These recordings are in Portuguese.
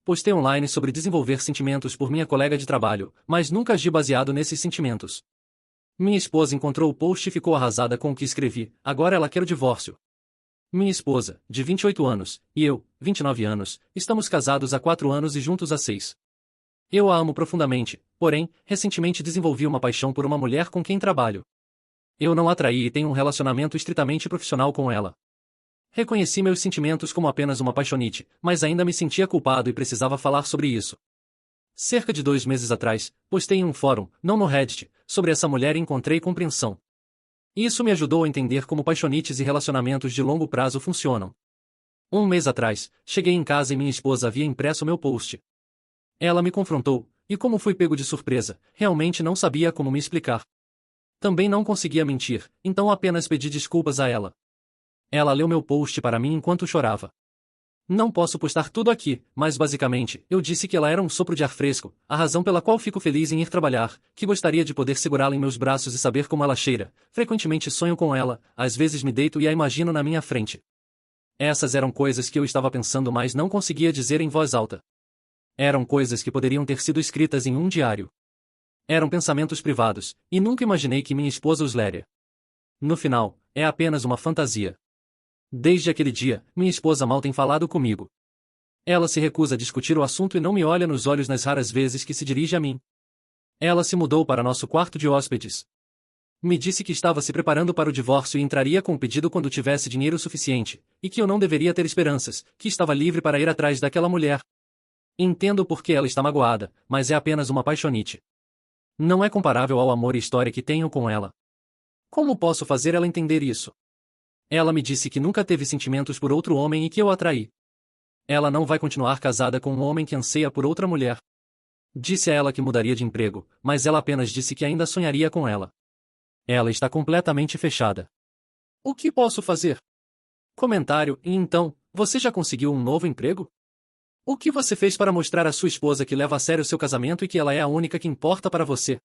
Postei online sobre desenvolver sentimentos por minha colega de trabalho, mas nunca agi baseado nesses sentimentos. Minha esposa encontrou o post e ficou arrasada com o que escrevi, agora ela quer o divórcio. Minha esposa, de 28 anos, e eu, 29 anos, estamos casados há 4 anos e juntos há 6. Eu a amo profundamente, porém, recentemente desenvolvi uma paixão por uma mulher com quem trabalho. Eu não a traí e tenho um relacionamento estritamente profissional com ela. Reconheci meus sentimentos como apenas uma paixonite, mas ainda me sentia culpado e precisava falar sobre isso. Cerca de 2 meses atrás, postei em um fórum, não no Reddit, sobre essa mulher e encontrei compreensão. Isso me ajudou a entender como paixonites e relacionamentos de longo prazo funcionam. 1 mês atrás, cheguei em casa e minha esposa havia impresso meu post. Ela me confrontou, e como fui pego de surpresa, realmente não sabia como me explicar. Também não conseguia mentir, então apenas pedi desculpas a ela. Ela leu meu post para mim enquanto chorava. Não posso postar tudo aqui, mas basicamente, eu disse que ela era um sopro de ar fresco, a razão pela qual fico feliz em ir trabalhar, que gostaria de poder segurá-la em meus braços e saber como ela cheira, frequentemente sonho com ela, às vezes me deito e a imagino na minha frente. Essas eram coisas que eu estava pensando mas não conseguia dizer em voz alta. Eram coisas que poderiam ter sido escritas em um diário. Eram pensamentos privados, e nunca imaginei que minha esposa os leria. No final, é apenas uma fantasia. Desde aquele dia, minha esposa mal tem falado comigo. Ela se recusa a discutir o assunto e não me olha nos olhos nas raras vezes que se dirige a mim. Ela se mudou para nosso quarto de hóspedes. Me disse que estava se preparando para o divórcio e entraria com o pedido quando tivesse dinheiro suficiente, e que eu não deveria ter esperanças, que estava livre para ir atrás daquela mulher. Entendo por que ela está magoada, mas é apenas uma paixonite. Não é comparável ao amor e história que tenho com ela. Como posso fazer ela entender isso? Ela me disse que nunca teve sentimentos por outro homem e que eu a traí. Ela não vai continuar casada com um homem que anseia por outra mulher. Disse a ela que mudaria de emprego, mas ela apenas disse que ainda sonharia com ela. Ela está completamente fechada. O que posso fazer? Comentário: e então, você já conseguiu um novo emprego? O que você fez para mostrar à sua esposa que leva a sério seu casamento e que ela é a única que importa para você?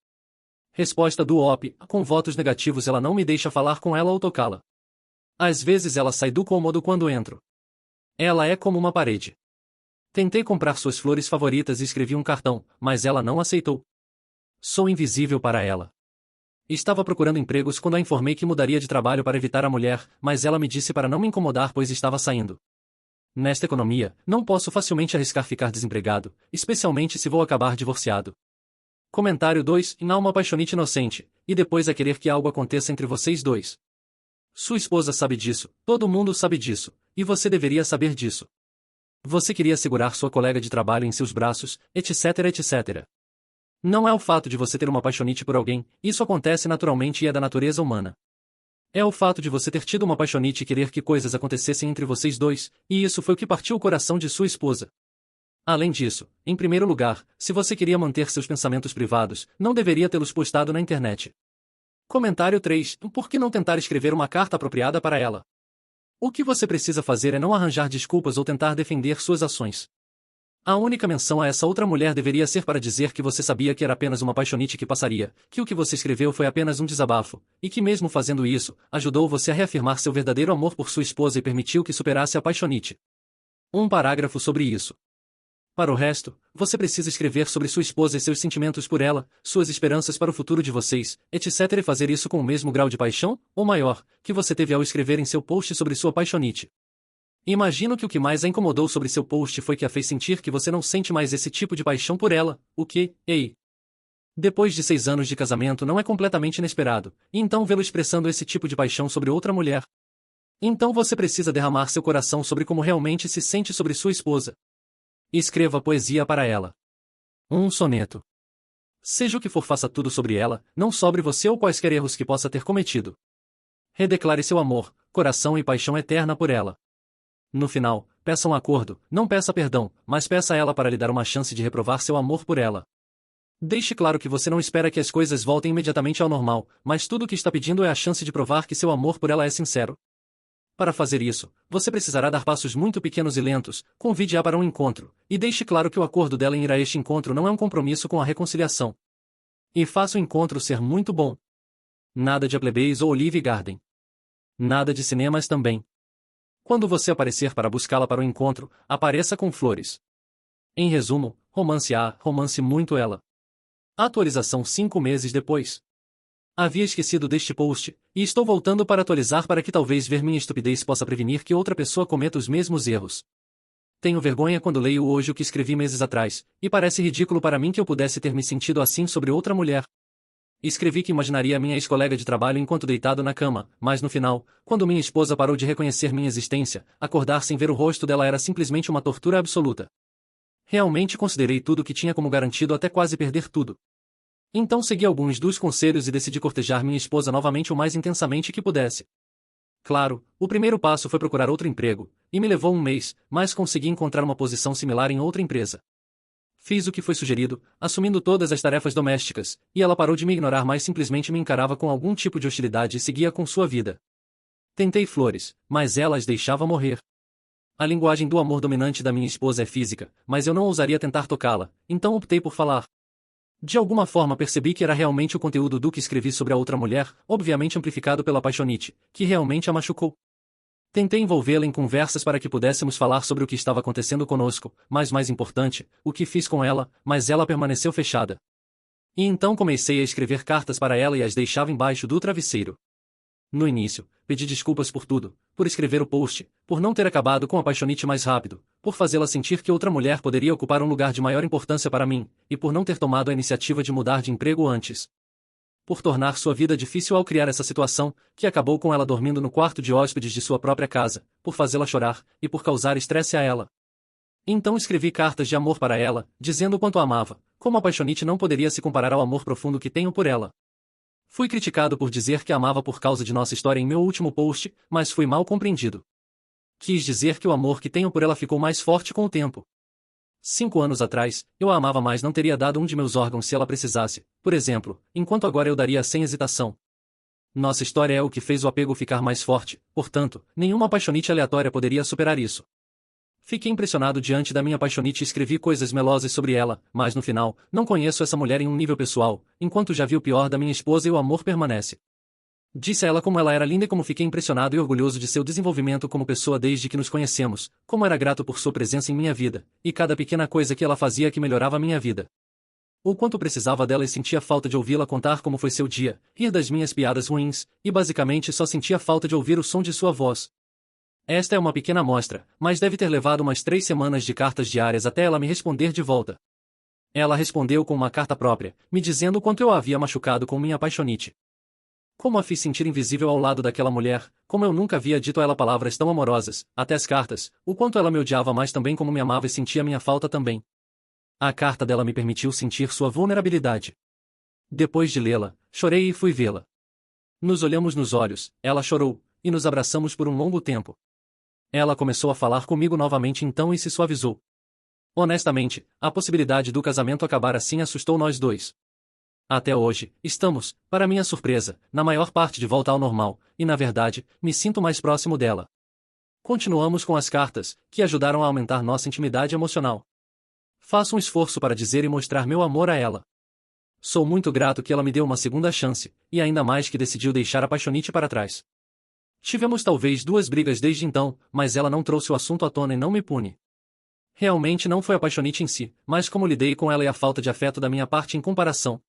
Resposta do OP: com votos negativos ela não me deixa falar com ela ou tocá-la. Às vezes ela sai do cômodo quando entro. Ela é como uma parede. Tentei comprar suas flores favoritas e escrevi um cartão, mas ela não aceitou. Sou invisível para ela. Estava procurando empregos quando a informei que mudaria de trabalho para evitar a mulher, mas ela me disse para não me incomodar pois estava saindo. Nesta economia, não posso facilmente arriscar ficar desempregado, especialmente se vou acabar divorciado. Comentário 2: Em uma paixonite inocente, e depois a querer que algo aconteça entre vocês dois. Sua esposa sabe disso, todo mundo sabe disso, e você deveria saber disso. Você queria segurar sua colega de trabalho em seus braços, etc, etc. Não é o fato de você ter uma paixonite por alguém, isso acontece naturalmente e é da natureza humana. É o fato de você ter tido uma paixonite e querer que coisas acontecessem entre vocês dois, e isso foi o que partiu o coração de sua esposa. Além disso, em primeiro lugar, se você queria manter seus pensamentos privados, não deveria tê-los postado na internet. Comentário 3: Por que não tentar escrever uma carta apropriada para ela? O que você precisa fazer é não arranjar desculpas ou tentar defender suas ações. A única menção a essa outra mulher deveria ser para dizer que você sabia que era apenas uma paixonite que passaria, que o que você escreveu foi apenas um desabafo, e que mesmo fazendo isso, ajudou você a reafirmar seu verdadeiro amor por sua esposa e permitiu que superasse a paixonite. Um parágrafo sobre isso. Para o resto, você precisa escrever sobre sua esposa e seus sentimentos por ela, suas esperanças para o futuro de vocês, etc. e fazer isso com o mesmo grau de paixão, ou maior, que você teve ao escrever em seu post sobre sua paixonite. Imagino que o que mais a incomodou sobre seu post foi que a fez sentir que você não sente mais esse tipo de paixão por ela, o que, depois de 6 anos de casamento não é completamente inesperado, e então vê-lo expressando esse tipo de paixão sobre outra mulher. Então você precisa derramar seu coração sobre como realmente se sente sobre sua esposa. Escreva poesia para ela. Um soneto. Seja o que for, faça tudo sobre ela, não sobre você ou quaisquer erros que possa ter cometido. Redeclare seu amor, coração e paixão eterna por ela. No final, peça um acordo, não peça perdão, mas peça a ela para lhe dar uma chance de reprovar seu amor por ela. Deixe claro que você não espera que as coisas voltem imediatamente ao normal, mas tudo o que está pedindo é a chance de provar que seu amor por ela é sincero. Para fazer isso, você precisará dar passos muito pequenos e lentos, convide-a para um encontro, e deixe claro que o acordo dela em ir a este encontro não é um compromisso com a reconciliação. E faça o encontro ser muito bom. Nada de Applebee's ou Olive Garden. Nada de cinemas também. Quando você aparecer para buscá-la para o encontro, apareça com flores. Em resumo, romance A, romance muito ela. Atualização 5 meses depois. Havia esquecido deste post, e estou voltando para atualizar para que talvez ver minha estupidez possa prevenir que outra pessoa cometa os mesmos erros. Tenho vergonha quando leio hoje o que escrevi meses atrás, e parece ridículo para mim que eu pudesse ter me sentido assim sobre outra mulher. Escrevi que imaginaria minha ex-colega de trabalho enquanto deitado na cama, mas no final, quando minha esposa parou de reconhecer minha existência, acordar sem ver o rosto dela era simplesmente uma tortura absoluta. Realmente considerei tudo que tinha como garantido até quase perder tudo. Então segui alguns dos conselhos e decidi cortejar minha esposa novamente o mais intensamente que pudesse. Claro, o primeiro passo foi procurar outro emprego, e me levou um mês, mas consegui encontrar uma posição similar em outra empresa. Fiz o que foi sugerido, assumindo todas as tarefas domésticas, e ela parou de me ignorar, mas simplesmente me encarava com algum tipo de hostilidade e seguia com sua vida. Tentei flores, mas ela as deixava morrer. A linguagem do amor dominante da minha esposa é física, mas eu não ousaria tentar tocá-la, então optei por falar. De alguma forma percebi que era realmente o conteúdo do que escrevi sobre a outra mulher, obviamente amplificado pela paixonite, que realmente a machucou. Tentei envolvê-la em conversas para que pudéssemos falar sobre o que estava acontecendo conosco, mas mais importante, o que fiz com ela, mas ela permaneceu fechada. E então comecei a escrever cartas para ela e as deixava embaixo do travesseiro. No início, pedi desculpas por tudo, por escrever o post, por não ter acabado com a paixonite mais rápido, por fazê-la sentir que outra mulher poderia ocupar um lugar de maior importância para mim, e por não ter tomado a iniciativa de mudar de emprego antes. Por tornar sua vida difícil ao criar essa situação, que acabou com ela dormindo no quarto de hóspedes de sua própria casa, por fazê-la chorar, e por causar estresse a ela. Então escrevi cartas de amor para ela, dizendo o quanto a amava, como a paixonite não poderia se comparar ao amor profundo que tenho por ela. Fui criticado por dizer que a amava por causa de nossa história em meu último post, mas fui mal compreendido. Quis dizer que o amor que tenho por ela ficou mais forte com o tempo. 5 anos atrás, eu a amava, mas não teria dado um de meus órgãos se ela precisasse, por exemplo, enquanto agora eu daria sem hesitação. Nossa história é o que fez o apego ficar mais forte, portanto, nenhuma paixonite aleatória poderia superar isso. Fiquei impressionado diante da minha paixonite e escrevi coisas melosas sobre ela, mas no final, não conheço essa mulher em um nível pessoal, enquanto já vi o pior da minha esposa e o amor permanece. Disse a ela como ela era linda e como fiquei impressionado e orgulhoso de seu desenvolvimento como pessoa desde que nos conhecemos, como era grato por sua presença em minha vida, e cada pequena coisa que ela fazia que melhorava a minha vida. O quanto precisava dela e sentia falta de ouvi-la contar como foi seu dia, rir das minhas piadas ruins, e basicamente só sentia falta de ouvir o som de sua voz. Esta é uma pequena amostra, mas deve ter levado umas 3 semanas de cartas diárias até ela me responder de volta. Ela respondeu com uma carta própria, me dizendo o quanto eu a havia machucado com minha paixonite. Como a fiz sentir invisível ao lado daquela mulher, como eu nunca havia dito a ela palavras tão amorosas, até as cartas, o quanto ela me odiava mais também como me amava e sentia minha falta também. A carta dela me permitiu sentir sua vulnerabilidade. Depois de lê-la, chorei e fui vê-la. Nos olhamos nos olhos, ela chorou, e nos abraçamos por um longo tempo. Ela começou a falar comigo novamente então e se suavizou. Honestamente, a possibilidade do casamento acabar assim assustou nós dois. Até hoje, estamos, para minha surpresa, na maior parte de volta ao normal, e na verdade, me sinto mais próximo dela. Continuamos com as cartas, que ajudaram a aumentar nossa intimidade emocional. Faço um esforço para dizer e mostrar meu amor a ela. Sou muito grato que ela me deu uma segunda chance, e ainda mais que decidiu deixar a paixonite para trás. Tivemos talvez 2 brigas desde então, mas ela não trouxe o assunto à tona e não me pune. Realmente não foi a paixonite em si, mas como lidei com ela e a falta de afeto da minha parte em comparação.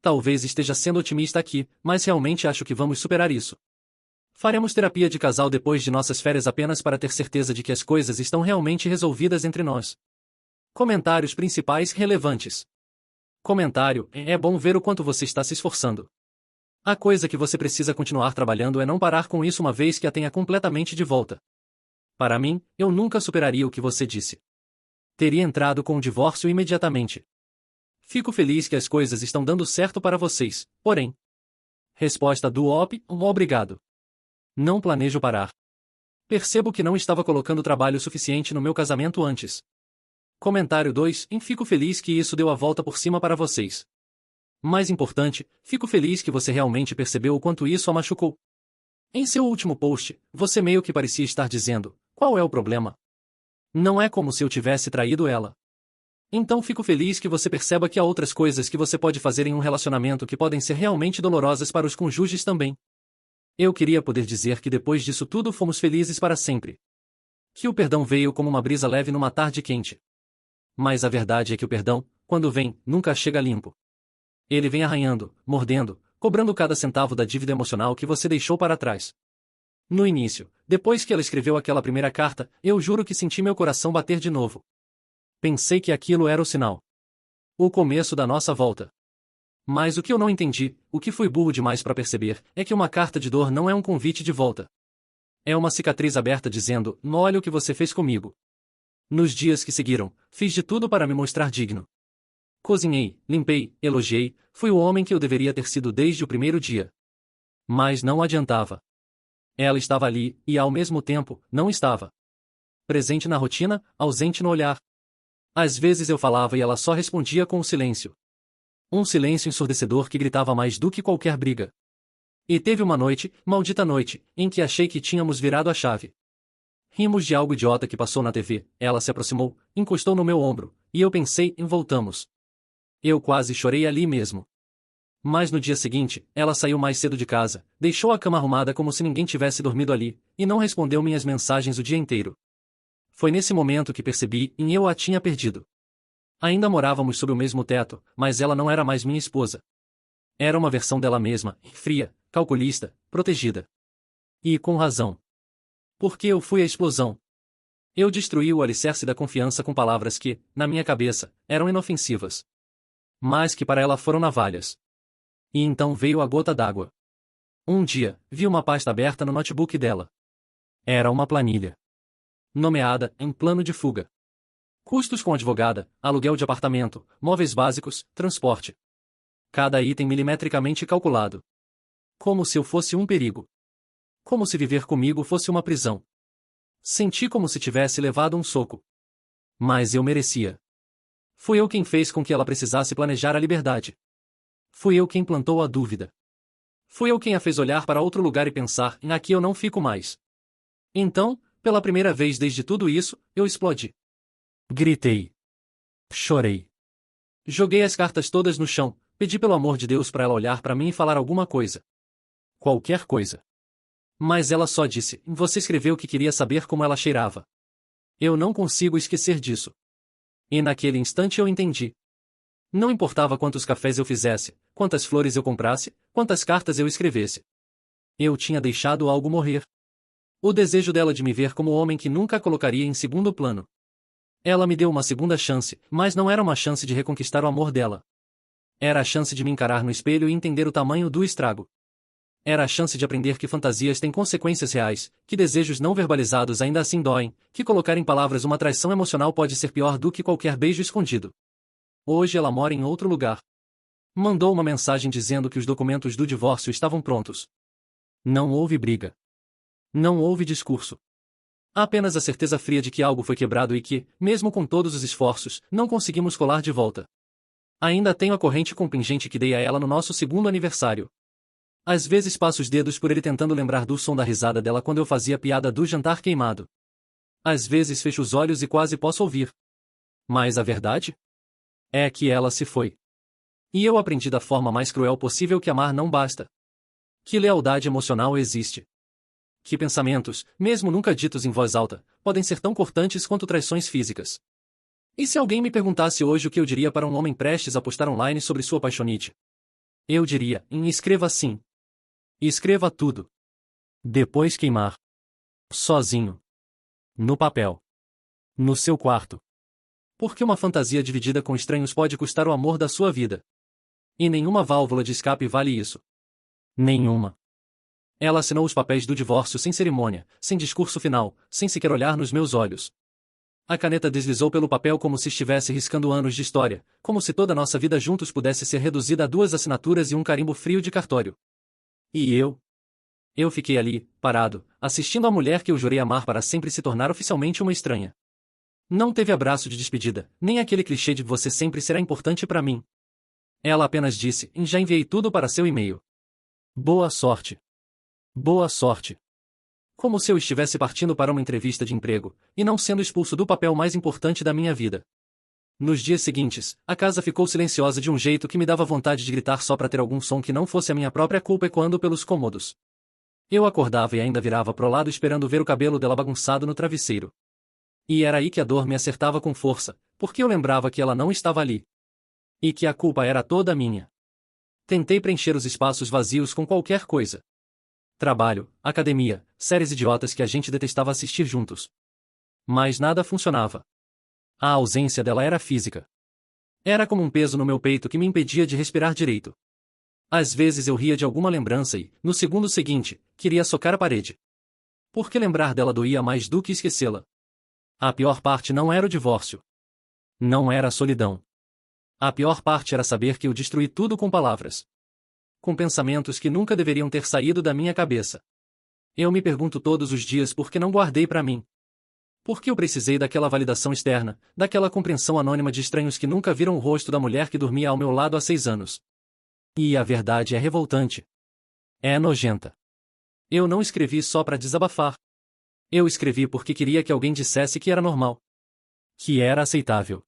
Talvez esteja sendo otimista aqui, mas realmente acho que vamos superar isso. Faremos terapia de casal depois de nossas férias apenas para ter certeza de que as coisas estão realmente resolvidas entre nós. Comentários principais relevantes. Comentário: é bom ver o quanto você está se esforçando. A coisa que você precisa continuar trabalhando é não parar com isso uma vez que a tenha completamente de volta. Para mim, eu nunca superaria o que você disse. Teria entrado com o divórcio imediatamente. Fico feliz que as coisas estão dando certo para vocês, porém. Resposta do OP: obrigado. Não planejo parar. Percebo que não estava colocando trabalho suficiente no meu casamento antes. Comentário 2: fico feliz que isso deu a volta por cima para vocês. Mais importante, fico feliz que você realmente percebeu o quanto isso a machucou. Em seu último post, você meio que parecia estar dizendo: qual é o problema? Não é como se eu tivesse traído ela. Então fico feliz que você perceba que há outras coisas que você pode fazer em um relacionamento que podem ser realmente dolorosas para os cônjuges também. Eu queria poder dizer que depois disso tudo fomos felizes para sempre. Que o perdão veio como uma brisa leve numa tarde quente. Mas a verdade é que o perdão, quando vem, nunca chega limpo. Ele vem arranhando, mordendo, cobrando cada centavo da dívida emocional que você deixou para trás. No início, depois que ela escreveu aquela primeira carta, eu juro que senti meu coração bater de novo. Pensei que aquilo era o sinal. O começo da nossa volta. Mas o que eu não entendi, o que fui burro demais para perceber, é que uma carta de dor não é um convite de volta. É uma cicatriz aberta dizendo: olha o que você fez comigo. Nos dias que seguiram, fiz de tudo para me mostrar digno. Cozinhei, limpei, elogiei, fui o homem que eu deveria ter sido desde o primeiro dia. Mas não adiantava. Ela estava ali, e ao mesmo tempo, não estava. Presente na rotina, ausente no olhar. Às vezes eu falava e ela só respondia com o silêncio. Um silêncio ensurdecedor que gritava mais do que qualquer briga. E teve uma noite, maldita noite, em que achei que tínhamos virado a chave. Rimos de algo idiota que passou na TV, ela se aproximou, encostou no meu ombro, e eu pensei em voltamos. Eu quase chorei ali mesmo. Mas no dia seguinte, ela saiu mais cedo de casa, deixou a cama arrumada como se ninguém tivesse dormido ali, e não respondeu minhas mensagens o dia inteiro. Foi nesse momento que percebi, e eu a tinha perdido. Ainda morávamos sob o mesmo teto, mas ela não era mais minha esposa. Era uma versão dela mesma, fria, calculista, protegida. E com razão. Porque eu fui a explosão. Eu destruí o alicerce da confiança com palavras que, na minha cabeça, eram inofensivas. Mas que para ela foram navalhas. E então veio a gota d'água. Um dia, vi uma pasta aberta no notebook dela. Era uma planilha. Nomeada, em plano de fuga. Custos com advogada, aluguel de apartamento, móveis básicos, transporte. Cada item milimetricamente calculado. Como se eu fosse um perigo. Como se viver comigo fosse uma prisão. Senti como se tivesse levado um soco. Mas eu merecia. Fui eu quem fez com que ela precisasse planejar a liberdade. Fui eu quem plantou a dúvida. Fui eu quem a fez olhar para outro lugar e pensar: aqui eu não fico mais. Então, pela primeira vez desde tudo isso, eu explodi. Gritei. Chorei. Joguei as cartas todas no chão, pedi pelo amor de Deus para ela olhar para mim e falar alguma coisa. Qualquer coisa. Mas ela só disse: você escreveu que queria saber como ela cheirava. Eu não consigo esquecer disso. E naquele instante eu entendi. Não importava quantos cafés eu fizesse, quantas flores eu comprasse, quantas cartas eu escrevesse. Eu tinha deixado algo morrer. O desejo dela de me ver como o homem que nunca a colocaria em segundo plano. Ela me deu uma segunda chance, mas não era uma chance de reconquistar o amor dela. Era a chance de me encarar no espelho e entender o tamanho do estrago. Era a chance de aprender que fantasias têm consequências reais, que desejos não verbalizados ainda assim doem, que colocar em palavras uma traição emocional pode ser pior do que qualquer beijo escondido. Hoje ela mora em outro lugar. Mandou uma mensagem dizendo que os documentos do divórcio estavam prontos. Não houve briga. Não houve discurso. Apenas a certeza fria de que algo foi quebrado e que, mesmo com todos os esforços, não conseguimos colar de volta. Ainda tenho a corrente com pingente que dei a ela no nosso segundo aniversário. Às vezes passo os dedos por ele tentando lembrar do som da risada dela quando eu fazia piada do jantar queimado. Às vezes fecho os olhos e quase posso ouvir. Mas a verdade é que ela se foi. E eu aprendi da forma mais cruel possível que amar não basta. Que lealdade emocional existe. Que pensamentos, mesmo nunca ditos em voz alta, podem ser tão cortantes quanto traições físicas. E se alguém me perguntasse hoje o que eu diria para um homem prestes a postar online sobre sua paixonite? Eu diria: escreva sim. Escreva tudo. Depois queimar. Sozinho. No papel. No seu quarto. Porque uma fantasia dividida com estranhos pode custar o amor da sua vida. E nenhuma válvula de escape vale isso. Nenhuma. Ela assinou os papéis do divórcio sem cerimônia, sem discurso final, sem sequer olhar nos meus olhos. A caneta deslizou pelo papel como se estivesse riscando anos de história, como se toda nossa vida juntos pudesse ser reduzida a 2 assinaturas e um carimbo frio de cartório. E eu? Eu fiquei ali, parado, assistindo a mulher que eu jurei amar para sempre se tornar oficialmente uma estranha. Não teve abraço de despedida, nem aquele clichê de você sempre será importante para mim. Ela apenas disse: já enviei tudo para seu e-mail. Boa sorte. Boa sorte. Como se eu estivesse partindo para uma entrevista de emprego, e não sendo expulso do papel mais importante da minha vida. Nos dias seguintes, a casa ficou silenciosa de um jeito que me dava vontade de gritar só para ter algum som que não fosse a minha própria culpa ecoando pelos cômodos. Eu acordava e ainda virava pro lado esperando ver o cabelo dela bagunçado no travesseiro. E era aí que a dor me acertava com força, Porque eu lembrava que ela não estava ali. E que a culpa era toda minha. Tentei preencher os espaços vazios com qualquer coisa. Trabalho, academia, séries idiotas que a gente detestava assistir juntos. Mas nada funcionava. A ausência dela era física. Era como um peso no meu peito que me impedia de respirar direito. Às vezes eu ria de alguma lembrança e, no segundo seguinte, queria socar a parede. Porque lembrar dela doía mais do que esquecê-la. A pior parte não era o divórcio. Não era a solidão. A pior parte era saber que eu destruí tudo com palavras. Com pensamentos que nunca deveriam ter saído da minha cabeça. Eu me pergunto todos os dias por que não guardei para mim. Por que eu precisei daquela validação externa, daquela compreensão anônima de estranhos que nunca viram o rosto da mulher que dormia ao meu lado há 6 anos. E a verdade é revoltante. É nojenta. Eu não escrevi só para desabafar. Eu escrevi porque queria que alguém dissesse que era normal. Que era aceitável.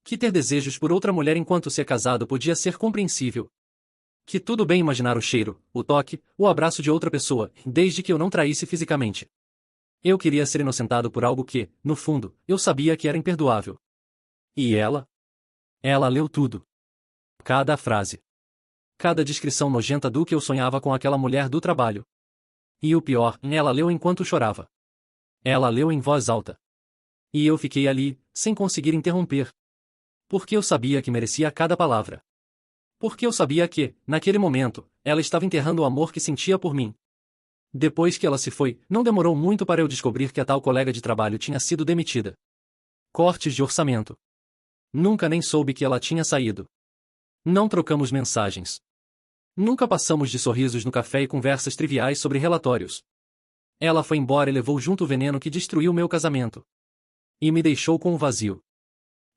Que ter desejos por outra mulher enquanto se é casado podia ser compreensível. Que tudo bem imaginar o cheiro, o toque, o abraço de outra pessoa, desde que eu não traísse fisicamente. Eu queria ser inocentado por algo que, no fundo, eu sabia que era imperdoável. E ela? Ela leu tudo. Cada frase. Cada descrição nojenta do que eu sonhava com aquela mulher do trabalho. E o pior, ela leu enquanto chorava. Ela leu em voz alta. E eu fiquei ali, sem conseguir interromper. Porque eu sabia que merecia cada palavra. Porque eu sabia que, naquele momento, ela estava enterrando o amor que sentia por mim. Depois que ela se foi, não demorou muito para eu descobrir que a tal colega de trabalho tinha sido demitida. Cortes de orçamento. Nunca nem soube que ela tinha saído. Não trocamos mensagens. Nunca passamos de sorrisos no café e conversas triviais sobre relatórios. Ela foi embora e levou junto o veneno que destruiu meu casamento. E me deixou com um vazio.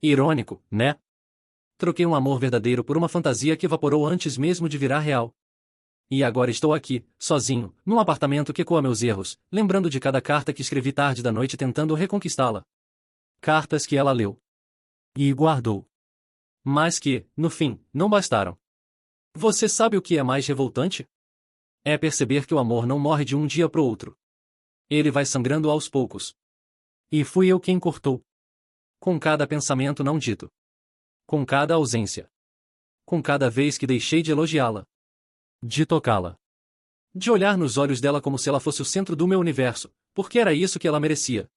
Irônico, né? Troquei um amor verdadeiro por uma fantasia que evaporou antes mesmo de virar real. E agora estou aqui, sozinho, num apartamento que ecoa meus erros, lembrando de cada carta que escrevi tarde da noite tentando reconquistá-la. Cartas que ela leu. E guardou. Mas que, no fim, não bastaram. Você sabe o que é mais revoltante? É perceber que o amor não morre de um dia pro outro. Ele vai sangrando aos poucos. E fui eu quem cortou. Com cada pensamento não dito. Com cada ausência. Com cada vez que deixei de elogiá-la. De tocá-la. De olhar nos olhos dela como se ela fosse o centro do meu universo, porque era isso que ela merecia.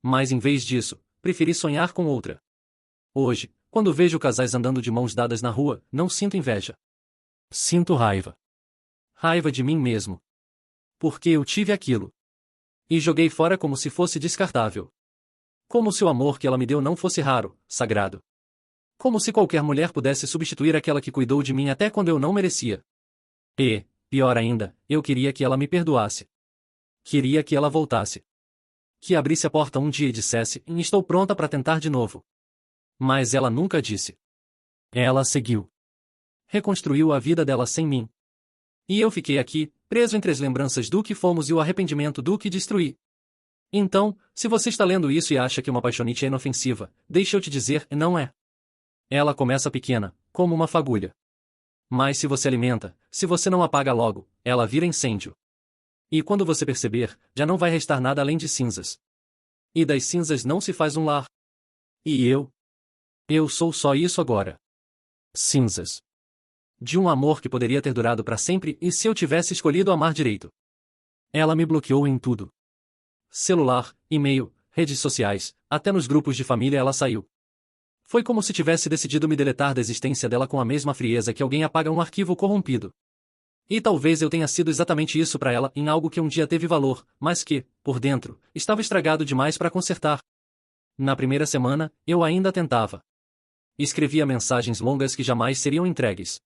Mas em vez disso, preferi sonhar com outra. Hoje, quando vejo casais andando de mãos dadas na rua, não sinto inveja. Sinto raiva. Raiva de mim mesmo. Porque eu tive aquilo. E joguei fora como se fosse descartável. Como se o amor que ela me deu não fosse raro, sagrado. Como se qualquer mulher pudesse substituir aquela que cuidou de mim até quando eu não merecia. E, pior ainda, eu queria que ela me perdoasse. Queria que ela voltasse. Que abrisse a porta um dia e dissesse, estou pronta para tentar de novo. Mas ela nunca disse. Ela seguiu. Reconstruiu a vida dela sem mim. E eu fiquei aqui, preso entre as lembranças do que fomos e o arrependimento do que destruí. Então, se você está lendo isso e acha que uma paixonite é inofensiva, deixa eu te dizer, não é. Ela começa pequena, como uma fagulha. Mas se você alimenta, se você não apaga logo, ela vira incêndio. E quando você perceber, já não vai restar nada além de cinzas. E das cinzas não se faz um lar. E eu? Eu sou só isso agora. Cinzas. De um amor que poderia ter durado para sempre e se eu tivesse escolhido amar direito. Ela me bloqueou em tudo. Celular, e-mail, redes sociais, até nos grupos de família ela saiu. Foi como se tivesse decidido me deletar da existência dela com a mesma frieza que alguém apaga um arquivo corrompido. E talvez eu tenha sido exatamente isso para ela em algo que um dia teve valor, mas que, por dentro, estava estragado demais para consertar. Na primeira semana, eu ainda tentava. Escrevia mensagens longas que jamais seriam entregues.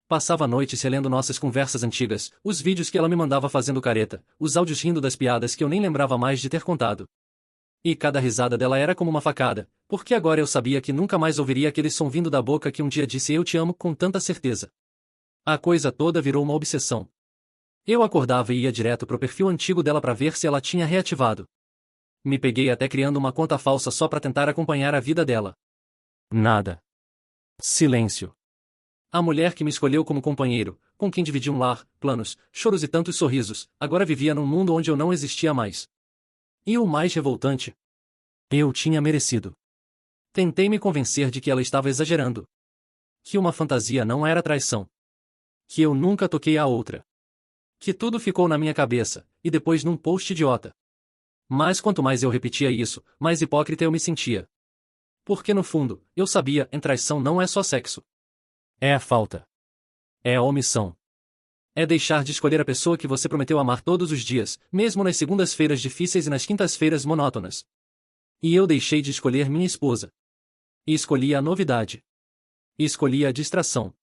Passava noites relendo nossas conversas antigas, os vídeos que ela me mandava fazendo careta, os áudios rindo das piadas que eu nem lembrava mais de ter contado. E cada risada dela era como uma facada, porque agora eu sabia que nunca mais ouviria aquele som vindo da boca que um dia disse eu te amo com tanta certeza. A coisa toda virou uma obsessão. Eu acordava e ia direto pro perfil antigo dela para ver se ela tinha reativado. Me peguei até criando uma conta falsa só para tentar acompanhar a vida dela. Nada. Silêncio. A mulher que me escolheu como companheiro, com quem dividi um lar, planos, choros e tantos sorrisos, agora vivia num mundo onde eu não existia mais. E o mais revoltante? Eu tinha merecido. Tentei me convencer de que ela estava exagerando. Que uma fantasia não era traição. Que eu nunca toquei a outra. Que tudo ficou na minha cabeça, e depois num post idiota. Mas quanto mais eu repetia isso, mais hipócrita eu me sentia. Porque no fundo, eu sabia, traição não é só sexo. É a falta. É a omissão. É deixar de escolher a pessoa que você prometeu amar todos os dias, mesmo nas segundas-feiras difíceis e nas quintas-feiras monótonas. E eu deixei de escolher minha esposa. E escolhi a novidade. E escolhi a distração.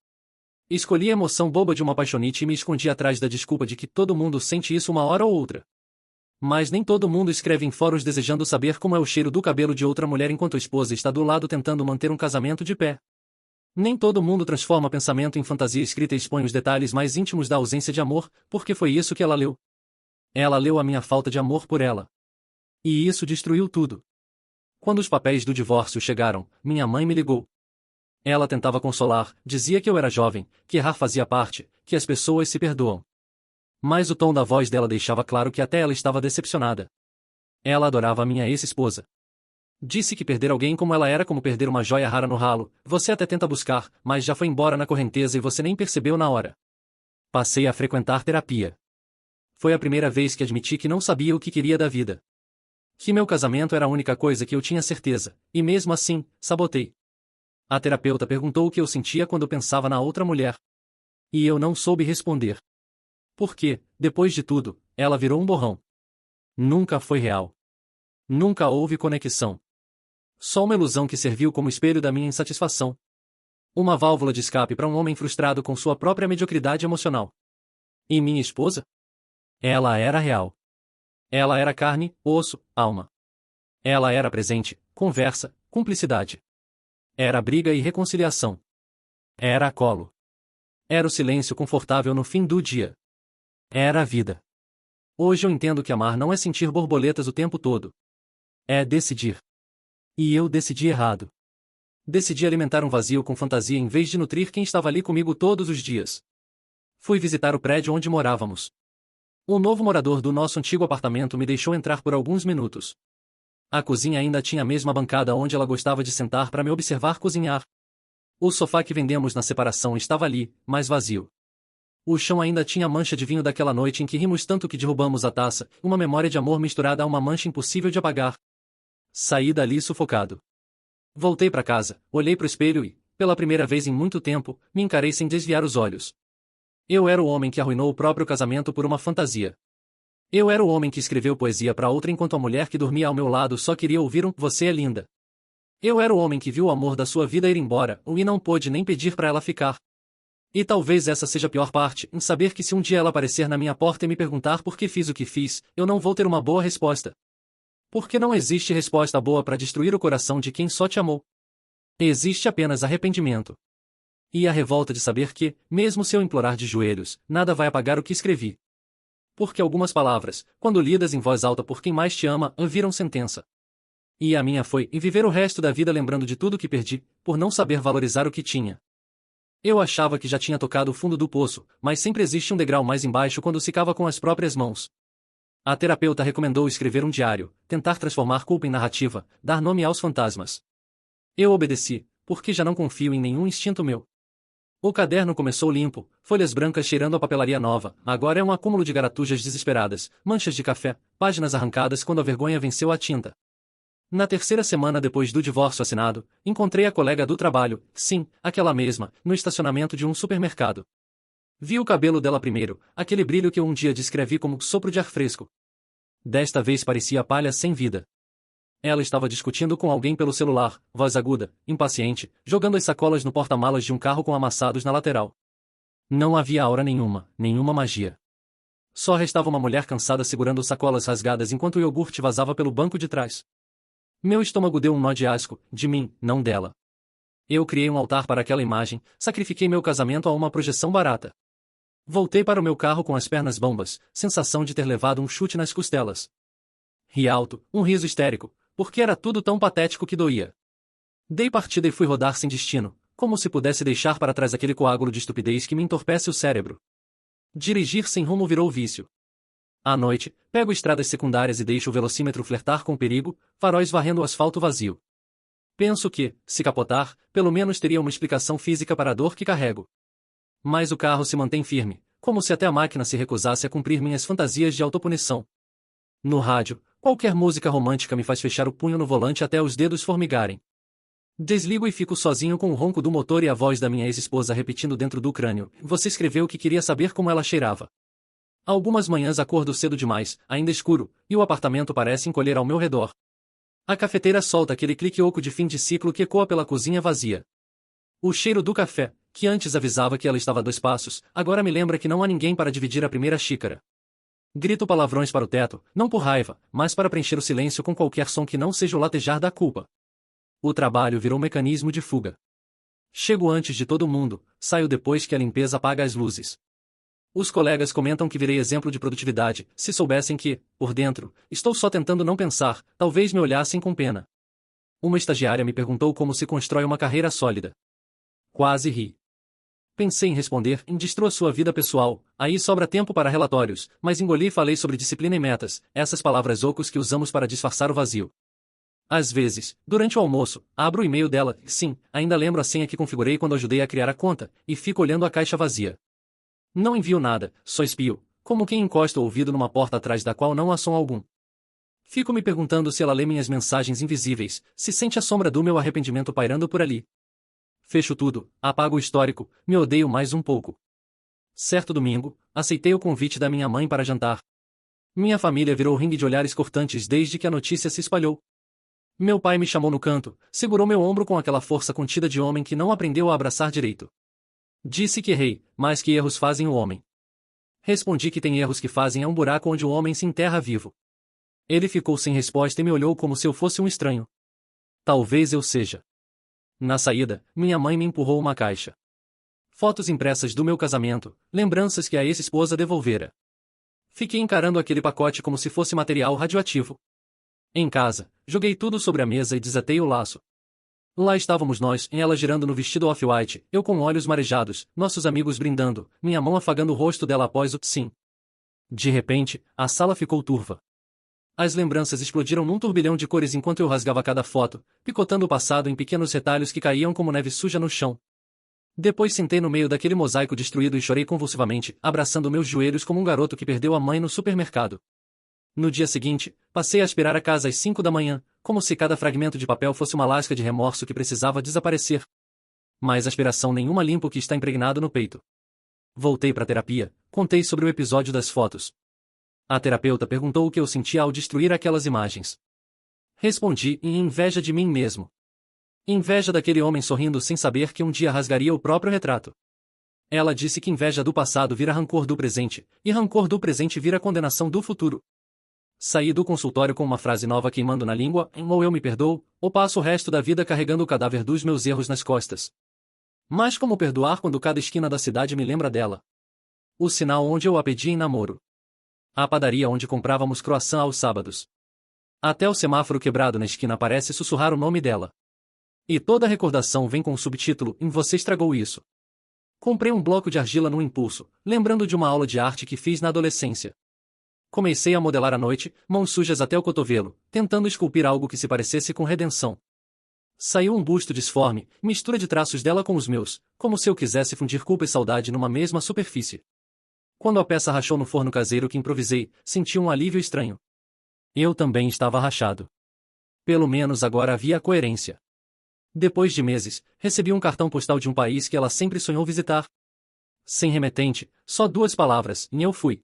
E escolhi a emoção boba de uma apaixonite e me escondi atrás da desculpa de que todo mundo sente isso uma hora ou outra. Mas nem todo mundo escreve em fóruns desejando saber como é o cheiro do cabelo de outra mulher enquanto a esposa está do lado tentando manter um casamento de pé. Nem todo mundo transforma pensamento em fantasia escrita e expõe os detalhes mais íntimos da ausência de amor, porque foi isso que ela leu. Ela leu a minha falta de amor por ela. E isso destruiu tudo. Quando os papéis do divórcio chegaram, minha mãe me ligou. Ela tentava consolar, dizia que eu era jovem, que errar fazia parte, que as pessoas se perdoam. Mas o tom da voz dela deixava claro que até ela estava decepcionada. Ela adorava a minha ex-esposa. Disse que perder alguém como ela era como perder uma joia rara no ralo, você até tenta buscar, mas já foi embora na correnteza e você nem percebeu na hora. Passei a frequentar terapia. Foi a primeira vez que admiti que não sabia o que queria da vida. Que meu casamento era a única coisa que eu tinha certeza, e mesmo assim, sabotei. A terapeuta perguntou o que eu sentia quando pensava na outra mulher. E eu não soube responder. Porque, depois de tudo, ela virou um borrão. Nunca foi real. Nunca houve conexão. Só uma ilusão que serviu como espelho da minha insatisfação. Uma válvula de escape para um homem frustrado com sua própria mediocridade emocional. E minha esposa? Ela era real. Ela era carne, osso, alma. Ela era presente, conversa, cumplicidade. Era briga e reconciliação. Era colo. Era o silêncio confortável no fim do dia. Era a vida. Hoje eu entendo que amar não é sentir borboletas o tempo todo. É decidir. E eu decidi errado. Decidi alimentar um vazio com fantasia em vez de nutrir quem estava ali comigo todos os dias. Fui visitar o prédio onde morávamos. O novo morador do nosso antigo apartamento me deixou entrar por alguns minutos. A cozinha ainda tinha a mesma bancada onde ela gostava de sentar para me observar cozinhar. O sofá que vendemos na separação estava ali, mas vazio. O chão ainda tinha a mancha de vinho daquela noite em que rimos tanto que derrubamos a taça, uma memória de amor misturada a uma mancha impossível de apagar. Saí dali sufocado. Voltei para casa, olhei para o espelho e, pela primeira vez em muito tempo, me encarei sem desviar os olhos. Eu era o homem que arruinou o próprio casamento por uma fantasia. Eu era o homem que escreveu poesia para outra enquanto a mulher que dormia ao meu lado só queria ouvir um "você é linda". Eu era o homem que viu o amor da sua vida ir embora, e não pôde nem pedir para ela ficar. E talvez essa seja a pior parte, em saber que se um dia ela aparecer na minha porta e me perguntar por que fiz o que fiz, eu não vou ter uma boa resposta. Porque não existe resposta boa para destruir o coração de quem só te amou. Existe apenas arrependimento. E a revolta de saber que, mesmo se eu implorar de joelhos, nada vai apagar o que escrevi. Porque algumas palavras, quando lidas em voz alta por quem mais te ama, viram sentença. E a minha foi em viver o resto da vida lembrando de tudo que perdi, por não saber valorizar o que tinha. Eu achava que já tinha tocado o fundo do poço, mas sempre existe um degrau mais embaixo quando se cava com as próprias mãos. A terapeuta recomendou escrever um diário, tentar transformar culpa em narrativa, dar nome aos fantasmas. Eu obedeci, porque já não confio em nenhum instinto meu. O caderno começou limpo, folhas brancas cheirando a papelaria nova, agora é um acúmulo de garatujas desesperadas, manchas de café, páginas arrancadas quando a vergonha venceu a tinta. Na terceira semana depois do divórcio assinado, encontrei a colega do trabalho, sim, aquela mesma, no estacionamento de um supermercado. Vi o cabelo dela primeiro, aquele brilho que eu um dia descrevi como sopro de ar fresco. Desta vez parecia palha sem vida. Ela estava discutindo com alguém pelo celular, voz aguda, impaciente, jogando as sacolas no porta-malas de um carro com amassados na lateral. Não havia aura nenhuma, nenhuma magia. Só restava uma mulher cansada segurando sacolas rasgadas enquanto o iogurte vazava pelo banco de trás. Meu estômago deu um nó de asco, de mim, não dela. Eu criei um altar para aquela imagem, sacrifiquei meu casamento a uma projeção barata. Voltei para o meu carro com as pernas bambas, sensação de ter levado um chute nas costelas. Ri alto, um riso histérico, porque era tudo tão patético que doía. Dei partida e fui rodar sem destino, como se pudesse deixar para trás aquele coágulo de estupidez que me entorpece o cérebro. Dirigir sem rumo virou vício. À noite, pego estradas secundárias e deixo o velocímetro flertar com o perigo, faróis varrendo o asfalto vazio. Penso que, se capotar, pelo menos teria uma explicação física para a dor que carrego. Mas o carro se mantém firme, como se até a máquina se recusasse a cumprir minhas fantasias de autopunição. No rádio, qualquer música romântica me faz fechar o punho no volante até os dedos formigarem. Desligo e fico sozinho com o ronco do motor e a voz da minha ex-esposa repetindo dentro do crânio: "Você escreveu que queria saber como ela cheirava." Algumas manhãs acordo cedo demais, ainda escuro, e o apartamento parece encolher ao meu redor. A cafeteira solta aquele clique oco de fim de ciclo que ecoa pela cozinha vazia. O cheiro do café, que antes avisava que ela estava a 2 passos, agora me lembra que não há ninguém para dividir a primeira xícara. Grito palavrões para o teto, não por raiva, mas para preencher o silêncio com qualquer som que não seja o latejar da culpa. O trabalho virou mecanismo de fuga. Chego antes de todo mundo, saio depois que a limpeza apaga as luzes. Os colegas comentam que virei exemplo de produtividade, se soubessem que, por dentro, estou só tentando não pensar, talvez me olhassem com pena. Uma estagiária me perguntou como se constrói uma carreira sólida. Quase ri. Pensei em responder: destrua sua vida pessoal, aí sobra tempo para relatórios, mas engoli e falei sobre disciplina e metas, essas palavras ocos que usamos para disfarçar o vazio. Às vezes, durante o almoço, abro o e-mail dela, sim, ainda lembro a senha que configurei quando ajudei a criar a conta, e fico olhando a caixa vazia. Não envio nada, só espio, como quem encosta o ouvido numa porta atrás da qual não há som algum. Fico me perguntando se ela lê minhas mensagens invisíveis, se sente a sombra do meu arrependimento pairando por ali. Fecho tudo, apago o histórico, me odeio mais um pouco. Certo domingo, aceitei o convite da minha mãe para jantar. Minha família virou ringue de olhares cortantes desde que a notícia se espalhou. Meu pai me chamou no canto, segurou meu ombro com aquela força contida de homem que não aprendeu a abraçar direito. Disse que errei, mas que erros fazem o homem. Respondi que tem erros que fazem um buraco onde o homem se enterra vivo. Ele ficou sem resposta e me olhou como se eu fosse um estranho. Talvez eu seja. Na saída, minha mãe me empurrou uma caixa. Fotos impressas do meu casamento, lembranças que a ex-esposa devolvera. Fiquei encarando aquele pacote como se fosse material radioativo. Em casa, joguei tudo sobre a mesa e desatei o laço. Lá estávamos nós, ela girando no vestido off-white, eu com olhos marejados, nossos amigos brindando, minha mão afagando o rosto dela após o sim. De repente, a sala ficou turva. As lembranças explodiram num turbilhão de cores enquanto eu rasgava cada foto, picotando o passado em pequenos retalhos que caíam como neve suja no chão. Depois sentei no meio daquele mosaico destruído e chorei convulsivamente, abraçando meus joelhos como um garoto que perdeu a mãe no supermercado. No dia seguinte, passei a aspirar a casa às 5 da manhã, como se cada fragmento de papel fosse uma lasca de remorso que precisava desaparecer. Mas aspiração nenhuma limpa o que está impregnado no peito. Voltei para a terapia, contei sobre o episódio das fotos. A terapeuta perguntou o que eu sentia ao destruir aquelas imagens. Respondi: inveja de mim mesmo. Inveja daquele homem sorrindo sem saber que um dia rasgaria o próprio retrato. Ela disse que inveja do passado vira rancor do presente, e rancor do presente vira condenação do futuro. Saí do consultório com uma frase nova queimando na língua: ou eu me perdoo, ou passo o resto da vida carregando o cadáver dos meus erros nas costas. Mas como perdoar quando cada esquina da cidade me lembra dela? O sinal onde eu a pedi em namoro. A padaria onde comprávamos croissant aos sábados. Até o semáforo quebrado na esquina parece sussurrar o nome dela. E toda a recordação vem com o subtítulo: Você estragou isso. Comprei um bloco de argila no impulso, lembrando de uma aula de arte que fiz na adolescência. Comecei a modelar à noite, mãos sujas até o cotovelo, tentando esculpir algo que se parecesse com redenção. Saiu um busto disforme, mistura de traços dela com os meus, como se eu quisesse fundir culpa e saudade numa mesma superfície. Quando a peça rachou no forno caseiro que improvisei, senti um alívio estranho. Eu também estava rachado. Pelo menos agora havia coerência. Depois de meses, recebi um cartão postal de um país que ela sempre sonhou visitar. Sem remetente, só 2 palavras, e eu fui.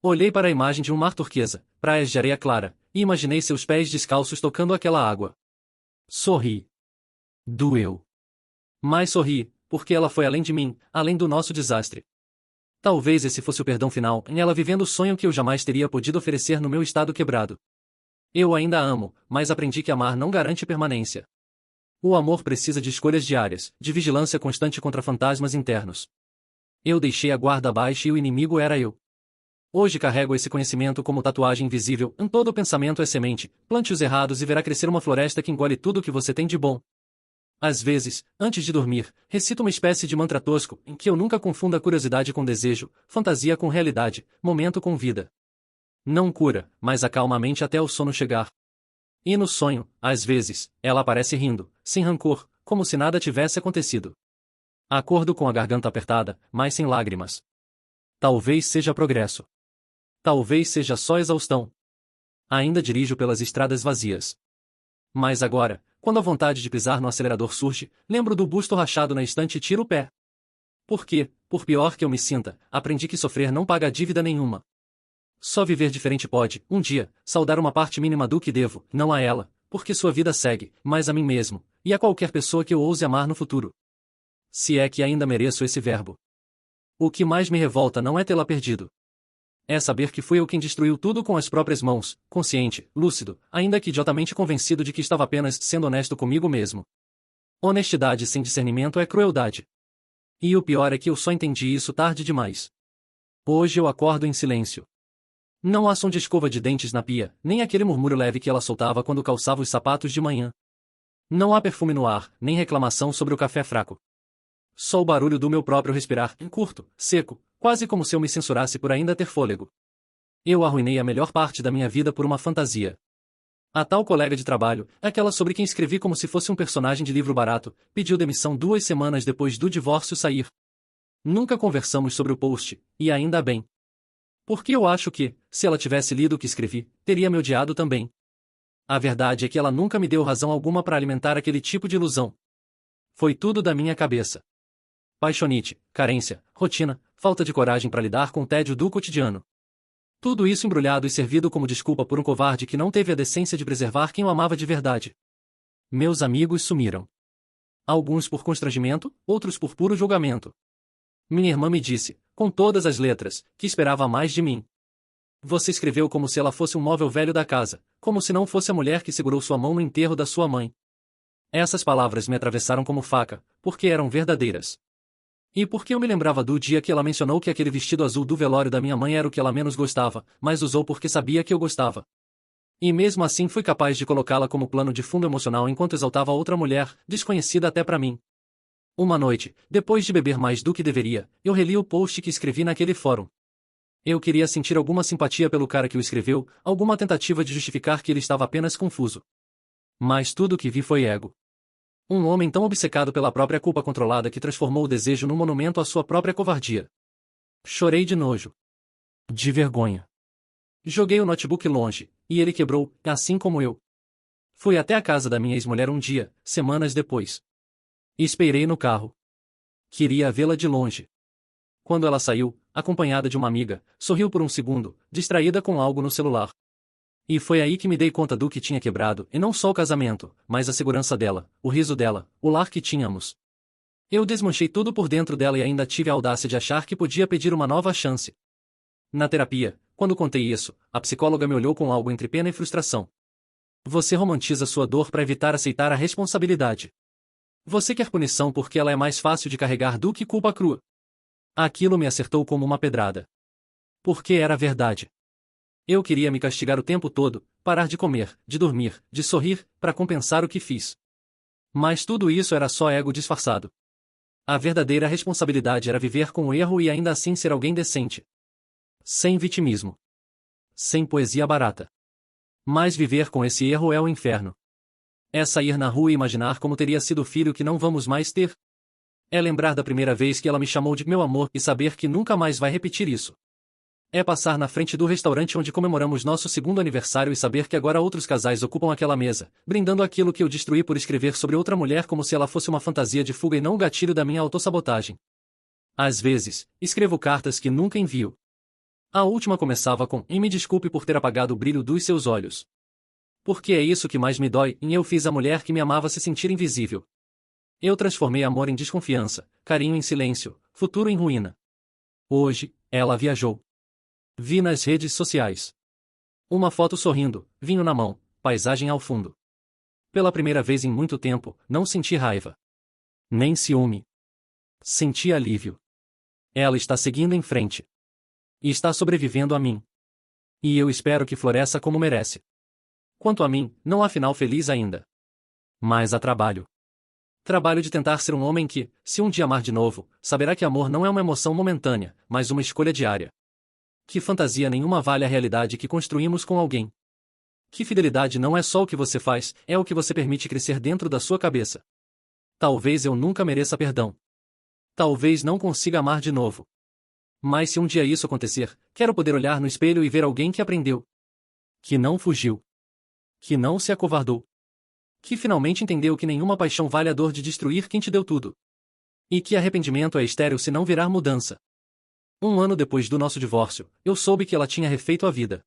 Olhei para a imagem de um mar turquesa, praias de areia clara, e imaginei seus pés descalços tocando aquela água. Sorri. Doeu. Mas sorri, porque ela foi além de mim, além do nosso desastre. Talvez esse fosse o perdão final, ela vivendo o sonho que eu jamais teria podido oferecer no meu estado quebrado. Eu ainda a amo, mas aprendi que amar não garante permanência. O amor precisa de escolhas diárias, de vigilância constante contra fantasmas internos. Eu deixei a guarda baixa e o inimigo era eu. Hoje carrego esse conhecimento como tatuagem invisível: todo pensamento é semente, plante os errados e verá crescer uma floresta que engole tudo o que você tem de bom. Às vezes, antes de dormir, recito uma espécie de mantra tosco, em que eu nunca confunda curiosidade com desejo, fantasia com realidade, momento com vida. Não cura, mas acalma a mente até o sono chegar. E no sonho, às vezes, ela aparece rindo, sem rancor, como se nada tivesse acontecido. Acordo com a garganta apertada, mas sem lágrimas. Talvez seja progresso. Talvez seja só exaustão. Ainda dirijo pelas estradas vazias. Mas agora, quando a vontade de pisar no acelerador surge, lembro do busto rachado na estante e tiro o pé. Porque, por pior que eu me sinta, aprendi que sofrer não paga dívida nenhuma. Só viver diferente pode, um dia, saldar uma parte mínima do que devo, não a ela, porque sua vida segue, mas a mim mesmo, e a qualquer pessoa que eu ouse amar no futuro. Se é que ainda mereço esse verbo. O que mais me revolta não é tê-la perdido. É saber que fui eu quem destruiu tudo com as próprias mãos, consciente, lúcido, ainda que idiotamente convencido de que estava apenas sendo honesto comigo mesmo. Honestidade sem discernimento é crueldade. E o pior é que eu só entendi isso tarde demais. Hoje eu acordo em silêncio. Não há som de escova de dentes na pia, nem aquele murmúrio leve que ela soltava quando calçava os sapatos de manhã. Não há perfume no ar, nem reclamação sobre o café fraco. Só o barulho do meu próprio respirar, curto, seco, quase como se eu me censurasse por ainda ter fôlego. Eu arruinei a melhor parte da minha vida por uma fantasia. A tal colega de trabalho, aquela sobre quem escrevi como se fosse um personagem de livro barato, pediu demissão 2 semanas depois do divórcio sair. Nunca conversamos sobre o post, e ainda bem. Porque eu acho que, se ela tivesse lido o que escrevi, teria me odiado também. A verdade é que ela nunca me deu razão alguma para alimentar aquele tipo de ilusão. Foi tudo da minha cabeça. Paixonite, carência, rotina, falta de coragem para lidar com o tédio do cotidiano. Tudo isso embrulhado e servido como desculpa por um covarde que não teve a decência de preservar quem o amava de verdade. Meus amigos sumiram. Alguns por constrangimento, outros por puro julgamento. Minha irmã me disse, com todas as letras, que esperava mais de mim. Você escreveu como se ela fosse um móvel velho da casa, como se não fosse a mulher que segurou sua mão no enterro da sua mãe. Essas palavras me atravessaram como faca, porque eram verdadeiras. E porque eu me lembrava do dia que ela mencionou que aquele vestido azul do velório da minha mãe era o que ela menos gostava, mas usou porque sabia que eu gostava. E mesmo assim fui capaz de colocá-la como plano de fundo emocional enquanto exaltava outra mulher, desconhecida até para mim. Uma noite, depois de beber mais do que deveria, eu reli o post que escrevi naquele fórum. Eu queria sentir alguma simpatia pelo cara que o escreveu, alguma tentativa de justificar que ele estava apenas confuso. Mas tudo o que vi foi ego. Um homem tão obcecado pela própria culpa controlada que transformou o desejo num monumento à sua própria covardia. Chorei de nojo. De vergonha. Joguei o notebook longe, e ele quebrou, assim como eu. Fui até a casa da minha ex-mulher um dia, semanas depois. Esperei no carro. Queria vê-la de longe. Quando ela saiu, acompanhada de uma amiga, sorriu por um segundo, distraída com algo no celular. E foi aí que me dei conta do que tinha quebrado, e não só o casamento, mas a segurança dela, o riso dela, o lar que tínhamos. Eu desmanchei tudo por dentro dela e ainda tive a audácia de achar que podia pedir uma nova chance. Na terapia, quando contei isso, a psicóloga me olhou com algo entre pena e frustração. Você romantiza sua dor para evitar aceitar a responsabilidade. Você quer punição porque ela é mais fácil de carregar do que culpa crua. Aquilo me acertou como uma pedrada. Porque era verdade. Eu queria me castigar o tempo todo, parar de comer, de dormir, de sorrir, para compensar o que fiz. Mas tudo isso era só ego disfarçado. A verdadeira responsabilidade era viver com o erro e ainda assim ser alguém decente. Sem vitimismo. Sem poesia barata. Mas viver com esse erro é o inferno. É sair na rua e imaginar como teria sido o filho que não vamos mais ter. É lembrar da primeira vez que ela me chamou de meu amor e saber que nunca mais vai repetir isso. É passar na frente do restaurante onde comemoramos nosso segundo aniversário e saber que agora outros casais ocupam aquela mesa, brindando aquilo que eu destruí por escrever sobre outra mulher como se ela fosse uma fantasia de fuga e não o gatilho da minha autossabotagem. Às vezes, escrevo cartas que nunca envio. A última começava com "E me desculpe por ter apagado o brilho dos seus olhos." Porque é isso que mais me dói, em eu fiz a mulher que me amava se sentir invisível. Eu transformei amor em desconfiança, carinho em silêncio, futuro em ruína. Hoje, ela viajou. Vi nas redes sociais. Uma foto sorrindo, vinho na mão, paisagem ao fundo. Pela primeira vez em muito tempo, não senti raiva. Nem ciúme. Senti alívio. Ela está seguindo em frente. E está sobrevivendo a mim. E eu espero que floresça como merece. Quanto a mim, não há final feliz ainda. Mas há trabalho. Trabalho de tentar ser um homem que, se um dia amar de novo, saberá que amor não é uma emoção momentânea, mas uma escolha diária. Que fantasia nenhuma vale a realidade que construímos com alguém. Que fidelidade não é só o que você faz, é o que você permite crescer dentro da sua cabeça. Talvez eu nunca mereça perdão. Talvez não consiga amar de novo. Mas se um dia isso acontecer, quero poder olhar no espelho e ver alguém que aprendeu. Que não fugiu. Que não se acovardou. Que finalmente entendeu que nenhuma paixão vale a dor de destruir quem te deu tudo. E que arrependimento é estéril se não virar mudança. 1 ano depois do nosso divórcio, eu soube que ela tinha refeito a vida.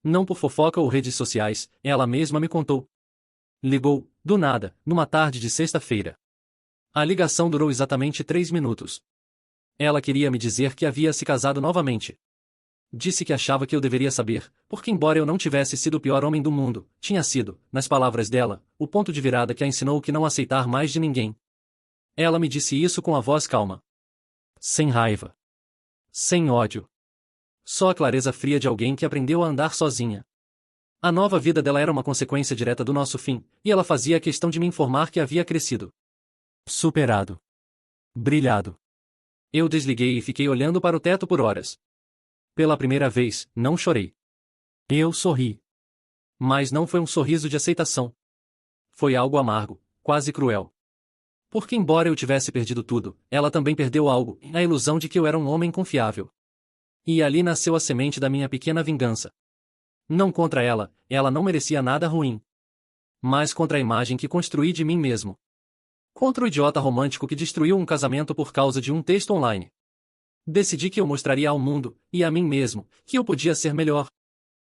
Não por fofoca ou redes sociais, ela mesma me contou. Ligou, do nada, numa tarde de sexta-feira. A ligação durou exatamente 3 minutos. Ela queria me dizer que havia se casado novamente. Disse que achava que eu deveria saber, porque embora eu não tivesse sido o pior homem do mundo, tinha sido, nas palavras dela, o ponto de virada que a ensinou que não aceitar mais de ninguém. Ela me disse isso com a voz calma. Sem raiva. Sem ódio. Só a clareza fria de alguém que aprendeu a andar sozinha. A nova vida dela era uma consequência direta do nosso fim, e ela fazia questão de me informar que havia crescido. Superado. Brilhado. Eu desliguei e fiquei olhando para o teto por horas. Pela primeira vez, não chorei. Eu sorri. Mas não foi um sorriso de aceitação. Foi algo amargo, quase cruel. Porque embora eu tivesse perdido tudo, ela também perdeu algo, a ilusão de que eu era um homem confiável. E ali nasceu a semente da minha pequena vingança. Não contra ela, ela não merecia nada ruim. Mas contra a imagem que construí de mim mesmo. Contra o idiota romântico que destruiu um casamento por causa de um texto online. Decidi que eu mostraria ao mundo, e a mim mesmo, que eu podia ser melhor.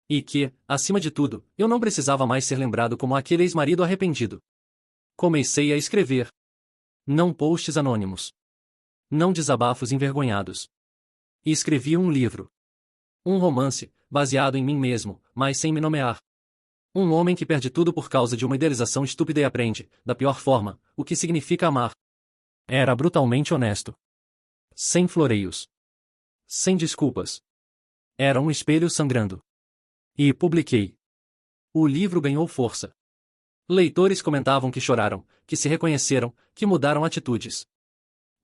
E que, acima de tudo, eu não precisava mais ser lembrado como aquele ex-marido arrependido. Comecei a escrever. Não posts anônimos. Não desabafos envergonhados. E escrevi um livro. Um romance, baseado em mim mesmo, mas sem me nomear. Um homem que perde tudo por causa de uma idealização estúpida e aprende, da pior forma, o que significa amar. Era brutalmente honesto. Sem floreios. Sem desculpas. Era um espelho sangrando. E publiquei. O livro ganhou força. Leitores comentavam que choraram, que se reconheceram, que mudaram atitudes.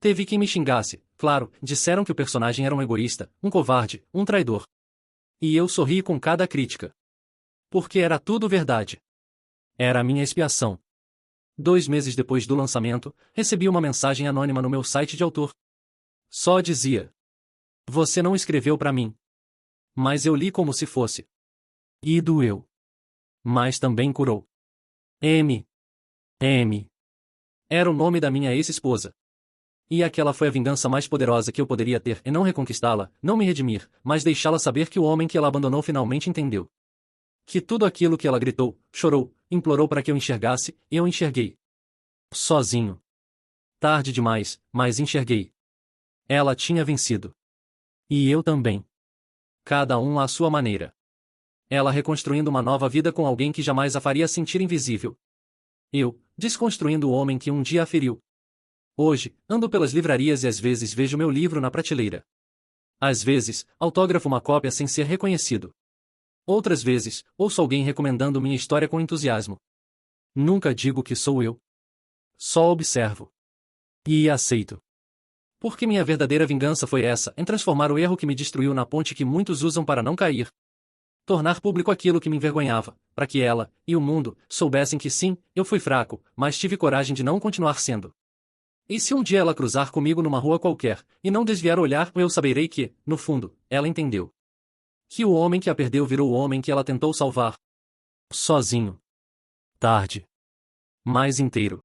Teve quem me xingasse, claro, disseram que o personagem era um egoísta, um covarde, um traidor. E eu sorri com cada crítica. Porque era tudo verdade. Era a minha expiação. 2 meses depois do lançamento, recebi uma mensagem anônima no meu site de autor. Só dizia: você não escreveu para mim. Mas eu li como se fosse. E doeu. Mas também curou. M. Era o nome da minha ex-esposa. E aquela foi a vingança mais poderosa que eu poderia ter, e não reconquistá-la, não me redimir, mas deixá-la saber que o homem que ela abandonou finalmente entendeu. Que tudo aquilo que ela gritou, chorou, implorou para que eu enxergasse, eu enxerguei. Sozinho. Tarde demais, mas enxerguei. Ela tinha vencido. E eu também. Cada um à sua maneira. Ela reconstruindo uma nova vida com alguém que jamais a faria sentir invisível. Eu, desconstruindo o homem que um dia a feriu. Hoje, ando pelas livrarias e às vezes vejo meu livro na prateleira. Às vezes, autógrafo uma cópia sem ser reconhecido. Outras vezes, ouço alguém recomendando minha história com entusiasmo. Nunca digo que sou eu. Só observo. E aceito. Porque minha verdadeira vingança foi essa, em transformar o erro que me destruiu na ponte que muitos usam para não cair. Tornar público aquilo que me envergonhava, para que ela, e o mundo, soubessem que sim, eu fui fraco, mas tive coragem de não continuar sendo. E se um dia ela cruzar comigo numa rua qualquer, e não desviar o olhar, eu saberei que, no fundo, ela entendeu. Que o homem que a perdeu virou o homem que ela tentou salvar. Sozinho. Tarde. Mais inteiro.